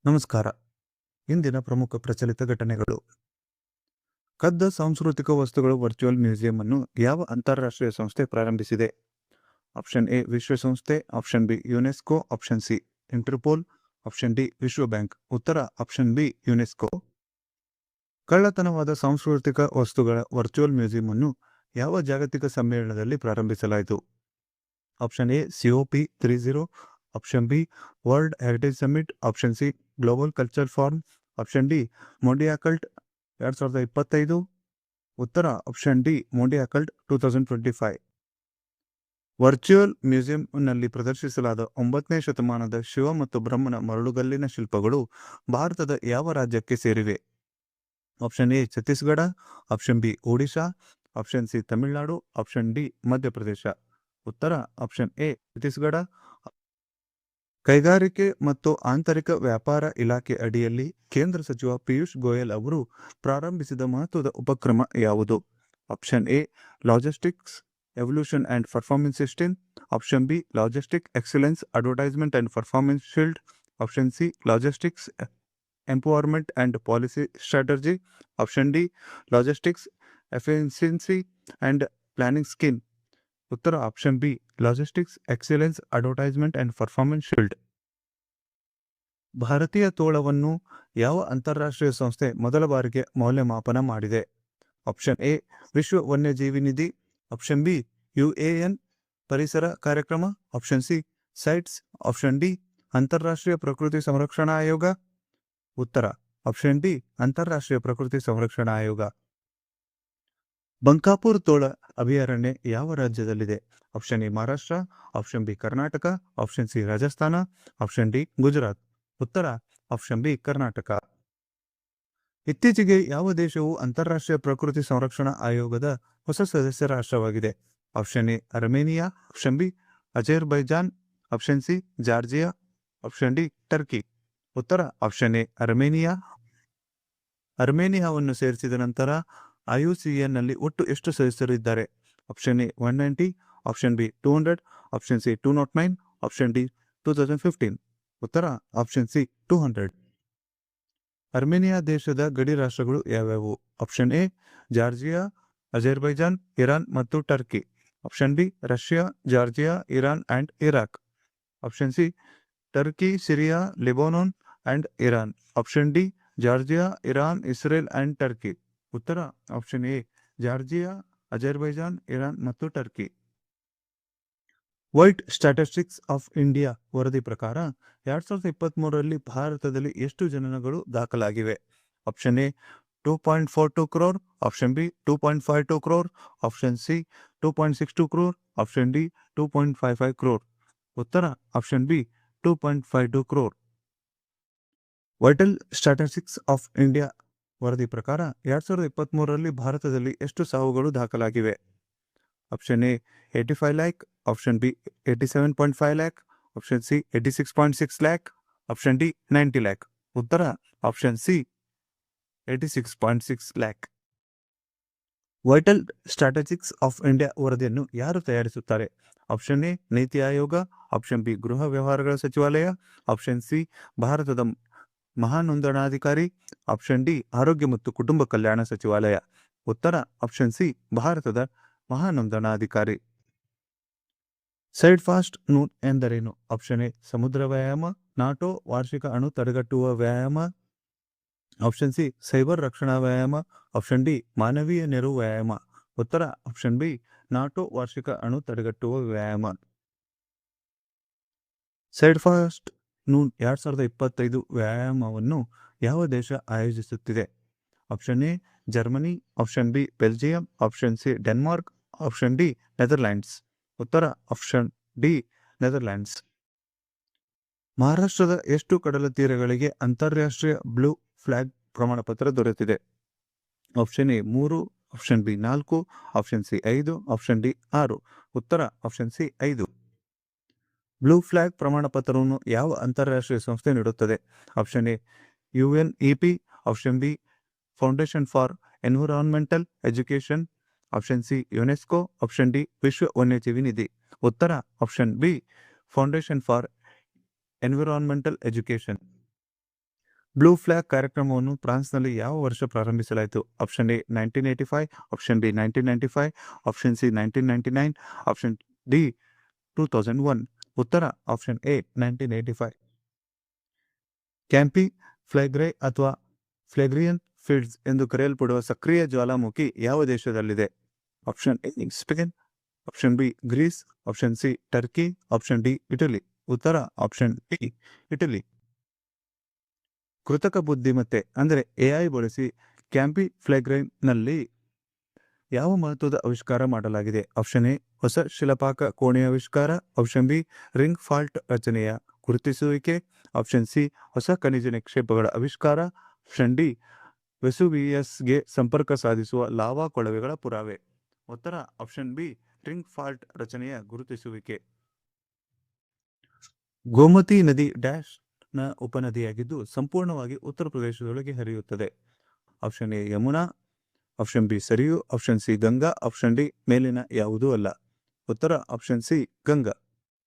ನಮಸ್ಕಾರ. ಇಂದಿನ ಪ್ರಮುಖ ಪ್ರಚಲಿತ ಘಟನೆಗಳು. ಕದ್ದ ಸಾಂಸ್ಕೃತಿಕ ವಸ್ತುಗಳು ವರ್ಚುವಲ್ ಮ್ಯೂಸಿಯಂ ಅನ್ನು ಯಾವ ಅಂತಾರಾಷ್ಟ್ರೀಯ ಸಂಸ್ಥೆ ಪ್ರಾರಂಭಿಸಿದೆ? ಆಪ್ಷನ್ ಎ ವಿಶ್ವಸಂಸ್ಥೆ, option B UNESCO, option C Interpol, option D ವಿಶ್ವ ಬ್ಯಾಂಕ್. ಉತ್ತರ ಆಪ್ಷನ್ ಬಿ ಯುನೆಸ್ಕೋ. ಕಳ್ಳತನವಾದ ಸಾಂಸ್ಕೃತಿಕ ವಸ್ತುಗಳ ವರ್ಚುವಲ್ ಮ್ಯೂಸಿಯಂ ಅನ್ನು ಯಾವ ಜಾಗತಿಕ ಸಮ್ಮೇಳನದಲ್ಲಿ ಪ್ರಾರಂಭಿಸಲಾಯಿತು? Option A COP 30, option B world heritage summit, option C global culture forum, option D Mondiacult 2025. ಉತ್ತರ ಆಪ್ಷನ್ ಡಿ ಮೊಂಡಿಯಾಕಲ್ಟ್ 2025. ವರ್ಚುವಲ್ ಮ್ಯೂಸಿಯಂನಲ್ಲಿ ಪ್ರದರ್ಶಿಸಲಾದ 9ನೇ ಶತಮಾನದ ಶಿವ ಮತ್ತು ಬ್ರಹ್ಮನ ಮರಳುಗಲ್ಲಿನ ಶಿಲ್ಪಗಳು ಭಾರತದ ಯಾವ ರಾಜ್ಯಕ್ಕೆ ಸೇರಿವೆ? Option A Chhattisgarh, option B Odisha, option C Tamil Nadu, option D Madhya Pradesh. ಉತ್ತರ ಆಪ್ಷನ್ ಎ ಛತ್ತೀಸ್ಗಢ. ಕೈಗಾರಿಕೆ ಮತ್ತು ಆಂತರಿಕ ವ್ಯಾಪಾರ ಇಲಾಖೆ ಅಡಿಯಲ್ಲಿ ಕೇಂದ್ರ ಸಚಿವ ಪಿಯೂಷ್ ಗೋಯಲ್ ಅವರು ಪ್ರಾರಂಭಿಸಿದ ಮಹತ್ವದ ಉಪಕ್ರಮ ಯಾವುದು? Option A logistics evolution and performance system, option B logistic excellence advertisement and performance shield, option C logistics empowerment and policy strategy, option D logistics efficiency and planning scheme. ಉತ್ತರ option B logistics excellence advertisement and performance shield. ಭಾರತೀಯ ತೋಳವನ್ನು ಯಾವ ಅಂತಾರಾಷ್ಟ್ರೀಯ ಸಂಸ್ಥೆ ಮೊದಲ ಬಾರಿಗೆ ಮೌಲ್ಯಮಾಪನ ಮಾಡಿದೆ? ಆಪ್ಷನ್ ಎ ವಿಶ್ವ ವನ್ಯಜೀವಿ ನಿಧಿ, ಆಪ್ಷನ್ ಬಿ UAN ಪರಿಸರ ಕಾರ್ಯಕ್ರಮ, option C sites, option D ಅಂತಾರಾಷ್ಟ್ರೀಯ ಪ್ರಕೃತಿ ಸಂರಕ್ಷಣಾ ಆಯೋಗ. ಉತ್ತರ ಆಪ್ಷನ್ ಡಿ ಅಂತಾರಾಷ್ಟ್ರೀಯ ಪ್ರಕೃತಿ ಸಂರಕ್ಷಣಾ ಆಯೋಗ. ಬಂಕಾಪುರ್ ತೋಳ ಅಭಯಾರಣ್ಯ ಯಾವ ರಾಜ್ಯದಲ್ಲಿದೆ? Option A Maharashtra, option B Karnataka, option C Rajasthan, option D Gujarat. ಉತ್ತರ ಆಪ್ಷನ್ ಬಿ ಕರ್ನಾಟಕ. ಇತ್ತೀಚೆಗೆ ಯಾವ ದೇಶವು ಅಂತಾರಾಷ್ಟ್ರೀಯ ಪ್ರಕೃತಿ ಸಂರಕ್ಷಣಾ ಆಯೋಗದ ಹೊಸ ಸದಸ್ಯ ರಾಷ್ಟ್ರವಾಗಿದೆ? Option A Armenia, option B Azerbaijan, option C Georgia, option D Turkey. ಉತ್ತರ ಆಪ್ಷನ್ ಎ ಅರ್ಮೇನಿಯಾ. ಅರ್ಮೇನಿಯಾವನ್ನು ಸೇರಿಸಿದ ನಂತರ IUCN ನಲ್ಲಿ ಒಟ್ಟು ಎಷ್ಟು ಸದಸ್ಯರು ಇದ್ದಾರೆ? Option A 190, option B 200, option C 209, option D 2015. ಉತ್ತರ ಆಪ್ಷನ್ ಸಿ 200. ಅರ್ಮೇನಿಯಾ ದೇಶದ ಗಡಿ ರಾಷ್ಟ್ರಗಳು ಯಾವ್ಯಾವು? Option A Georgia, Azerbaijan, Iran ಮತ್ತು Turkey, option B Russia, Georgia, Iran and Iraq, option C Turkey, Syria, Lebanon and Iran, option D Georgia, Iran, Israel and Turkey. ಉತ್ತರ option A Georgia, Azerbaijan, Iran ಮತ್ತು Turkey. World statistics of India ವರದಿ ಪ್ರಕಾರ 2023ರಲ್ಲಿ ಭಾರತದಲ್ಲಿ ಎಷ್ಟು ಜನನಗಳು ದಾಖಲಾಗಿವೆ? Option A 2.42 crore, option B 2.52 crore, option C 2.62 crore, option D 2.55 crore. ಉತ್ತರ option B 2.52 crore. Vital statistics of India ವರದಿ ಪ್ರಕಾರ 2023ರಲ್ಲಿ ಭಾರತದಲ್ಲಿ ಎಷ್ಟು ಸಾವುಗಳು ದಾಖಲಾಗಿವೆ? Option A 85 lakh, option B 87.5 lakh, option C 86.6 lakh, option D 90 lakh. ಉತ್ತರ option C 86.6 lakh. Vital statistics of India ವರದಿಯನ್ನು ಯಾರು ತಯಾರಿಸುತ್ತಾರೆ? Option A NITI Aayog, option B ಗೃಹ ವ್ಯವಹಾರಗಳ ಸಚಿವಾಲಯ, ಆಪ್ಷನ್ ಸಿ ಭಾರತದ ಮಹಾನೋಂದಣಾಧಿಕಾರಿ, ಆಪ್ಷನ್ ಡಿ ಆರೋಗ್ಯ ಮತ್ತು ಕುಟುಂಬ ಕಲ್ಯಾಣ ಸಚಿವಾಲಯ. ಉತ್ತರ ಆಪ್ಷನ್ ಸಿ ಭಾರತದ ಮಹಾನೋಂದಣಾಧಿಕಾರಿ. ಸೈಡ್ ಫಾಸ್ಟ್ ನೂನ್ ಎಂದರೇನು? ಆಪ್ಷನ್ ಎ ಸಮುದ್ರ ವ್ಯಾಯಾಮ, ನಾಟೋ ವಾರ್ಷಿಕ ಅಣು ತಡೆಗಟ್ಟುವ ವ್ಯಾಯಾಮ, ಆಪ್ಷನ್ ಸಿ ಸೈಬರ್ ರಕ್ಷಣಾ ವ್ಯಾಯಾಮ, ಆಪ್ಷನ್ ಡಿ ಮಾನವೀಯ ನೆರವು ವ್ಯಾಯಾಮ. ಉತ್ತರ ಆಪ್ಷನ್ ಬಿ ನಾಟೋ ವಾರ್ಷಿಕ ಅಣು ತಡೆಗಟ್ಟುವ ವ್ಯಾಯಾಮ. ಸೈಡ್ ಫಾಸ್ಟ್ ನೂನ್ 2025 ವ್ಯಾಯಾಮವನ್ನು ಯಾವ ದೇಶ ಆಯೋಜಿಸುತ್ತಿದೆ? Option A Germany, option B Belgium, option C Denmark, option D Netherlands. ಉತ್ತರ ಆಪ್ಷನ್ ಡಿ ನೆದರ್ಲ್ಯಾಂಡ್ಸ್. ಮಹಾರಾಷ್ಟ್ರದ ಎಷ್ಟು ಕಡಲ ತೀರಗಳಿಗೆ ಅಂತಾರಾಷ್ಟ್ರೀಯ ಬ್ಲೂ ಫ್ಲಾಗ್ ಪ್ರಮಾಣ ಪತ್ರ ದೊರೆತಿದೆ? Option A 3, option B 4, option C 5, option D 6. ಉತ್ತರ ಆಪ್ಷನ್ ಸಿ 5. ಬ್ಲೂ ಫ್ಲಾಗ್ ಪ್ರಮಾಣ ಪತ್ರವನ್ನು ಯಾವ ಅಂತಾರಾಷ್ಟ್ರೀಯ ಸಂಸ್ಥೆ ನೀಡುತ್ತದೆ? Option A UNEP, option B foundation for environmental education, option C UNESCO, option D ವಿಶ್ವ ವನ್ಯಜೀವಿ ನಿಧಿ. ಉತ್ತರ option B foundation for environmental education. Blue flag ಕಾರ್ಯಕ್ರಮವನ್ನು ಫ್ರಾನ್ಸ್ನಲ್ಲಿ ಯಾವ ವರ್ಷ ಪ್ರಾರಂಭಿಸಲಾಯಿತು? Option A 1985, option B 1995, option C 1999, option D 2001. ಉತ್ತರ ಆಪ್ಷನ್ ಎ 1985. ಕ್ಯಾಂಪಿ ಫ್ಲಾಗ್ರೆ ಅಥವಾ ಫ್ಲಾಗ್ರಿಯನ್ ಫೀಲ್ಡ್ಸ್ ಎಂದು ಕರೆಯಲ್ಪಡುವ ಸಕ್ರಿಯ ಜ್ವಾಲಾಮುಖಿ ಯಾವ ದೇಶದಲ್ಲಿದೆ? Option A Spain, option B Greece, option C Turkey, option D Italy. ಉತ್ತರ ಆಪ್ಷನ್ ಬಿ ಇಟಲಿ. ಕೃತಕ ಬುದ್ಧಿಮತ್ತೆ ಅಂದರೆ ಎಐ ಬಳಸಿ ಕ್ಯಾಂಪಿ ಫ್ಲಾಗ್ರೈನ್ನಲ್ಲಿ ಯಾವ ಮಹತ್ವದ ಆವಿಷ್ಕಾರ ಮಾಡಲಾಗಿದೆ? ಆಪ್ಷನ್ ಎ ಹೊಸ ಶಿಲಾಪಾಕ ಕೋಣೆಯ ಆವಿಷ್ಕಾರ, ಆಪ್ಷನ್ ಬಿ ರಿಂಗ್ ಫಾಲ್ಟ್ ರಚನೆಯ ಗುರುತಿಸುವಿಕೆ, ಆಪ್ಷನ್ ಸಿ ಹೊಸ ಖನಿಜ ನಿಕ್ಷೇಪಗಳ ಆವಿಷ್ಕಾರ, ಆಪ್ಷನ್ ಡಿ ವೆಸುವಿಯಸ್ಗೆ ಸಂಪರ್ಕ ಸಾಧಿಸುವ ಲಾವಾ ಕೊಳವೆಗಳ ಪುರಾವೆ. ಉತ್ತರ ಆಪ್ಷನ್ ಬಿ ರಿಂಗ್ ಫಾಲ್ಟ್ ರಚನೆಯ ಗುರುತಿಸುವಿಕೆ. ಗೋಮತಿ ನದಿ ಡ್ಯಾಶ್ ನ ಉಪನದಿಯಾಗಿದ್ದು ಸಂಪೂರ್ಣವಾಗಿ ಉತ್ತರ ಪ್ರದೇಶದೊಳಗೆ ಹರಿಯುತ್ತದೆ. Option A Yamuna, option B Sarayu, option C Ganga, option D ಮೇಲಿನ ಯಾವುದೂ ಅಲ್ಲ. ಉತ್ತರ ಆಪ್ಷನ್ ಸಿ ಗಂಗಾ.